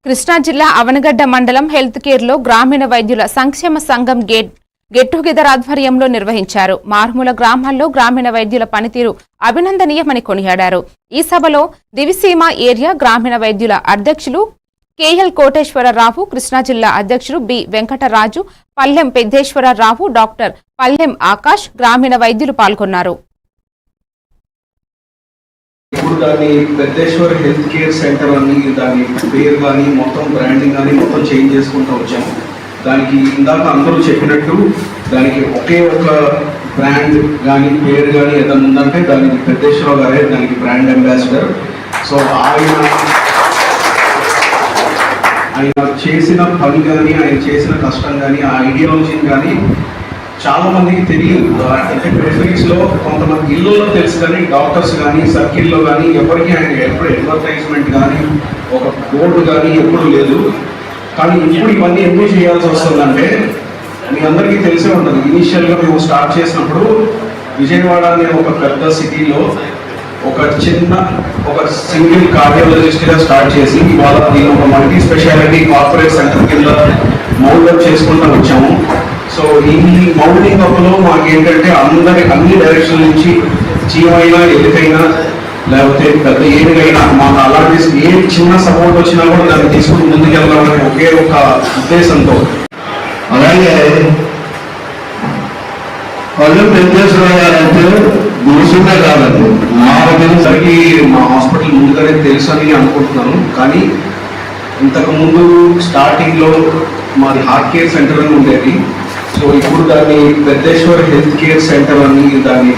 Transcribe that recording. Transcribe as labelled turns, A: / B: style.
A: కృష్ణా జిల్లా అవనగడ్డ మండలం health care లో గ్రామీణ వైద్యుల సంక్షేమ సంఘం గెట్ టుగెదర్ ఆధ్వర్యంలో నిర్వహించారు. మారుమూల గ్రామాల్లో గ్రామీణ వైద్యుల పనితీరు అభినందనీయమని కొనియాడారు. ఈ సభలో దివిసీమ ఏరియా గ్రామీణ వైద్యుల అధ్యక్షులు కేఎల్ కోటేశ్వరరావు, కృష్ణా జిల్లా అధ్యక్షుడు బి వెంకటరాజు, పల్లెం పెద్దేశ్వరరావు, డాక్టర్ పల్లెం ఆకాష్, గ్రామీణ వైద్యులు పాల్గొన్నారు.
B: ఇప్పుడు దాన్ని పెద్దేశ్వర్ హెల్త్ కేర్ సెంటర్ అని దాని పేరు కానీ మొత్తం బ్రాండింగ్ కానీ మొత్తం చేంజ్ చేసుకుంటూ వచ్చాము. దానికి ఇందాక అందరూ చెప్పినట్టు దానికి ఒకే ఒక బ్రాండ్ కానీ పేరు కానీ ఏదైనా ఉందంటే దానికి పెద్దేశ్వర గారే దానికి బ్రాండ్ అంబాసిడర్. సో ఆయన చేసిన పని కానీ ఆయన చేసిన కష్టం కానీ ఆ ఐడియాలజీని కానీ చాలా మందికి తెలియదు. అంటే ప్రెఫరీస్లో కొంతమంది ఇళ్ళలో తెలుసు కానీ డాక్టర్స్ కానీ సర్కిల్లో కానీ ఎవరికి ఆయన ఎప్పుడు అడ్వర్టైజ్మెంట్ కానీ ఒక బోర్డు కానీ ఎప్పుడు లేదు. కానీ ఇప్పుడు ఇవన్నీ ఎందుకు చేయాల్సి వస్తుందంటే మీ అందరికీ తెలిసే ఉంటుంది. ఇనీషియల్గా మేము స్టార్ట్ చేసినప్పుడు విజయవాడ అనే ఒక పెద్ద సిటీలో ఒక సింగిల్ కార్డియాలజిస్ట్గా స్టార్ట్ చేసి ఇవాళ నేను ఒక మల్టీ స్పెషాలిటీ కార్పొరేట్ సెంటర్ కింద మౌల్డప్ చేసుకుంటూ వచ్చాము. సో ఈ మౌల్డింగ్ అప్లో మాకేంటంటే అన్ని డైరెక్షన్ నుంచి చీమైనా ఎదుకైనా లేకపోతే పెద్ద ఏదైనా మాకు అలాంటి ఏ చిన్న సపోర్ట్ వచ్చినా కూడా దాన్ని తీసుకుని ముందుకెళ్ళాలని ఒకే ఒక ఉద్దేశంతో.
C: అలాగే పల్లెం పెద్దేశ్వరరావు గారంటే గురుసుండే కాదండి,
B: సరికి మా హాస్పిటల్ ముందుగానే తెలుసు అని అనుకుంటున్నాను. కానీ ఇంతకుముందు స్టార్టింగ్లో మాది హార్ట్ కేర్ సెంటర్ అని ఉండేది. సో ఇప్పుడు దాన్ని పెద్దేశ్వర్ హెల్త్ కేర్ సెంటర్ అని దాన్ని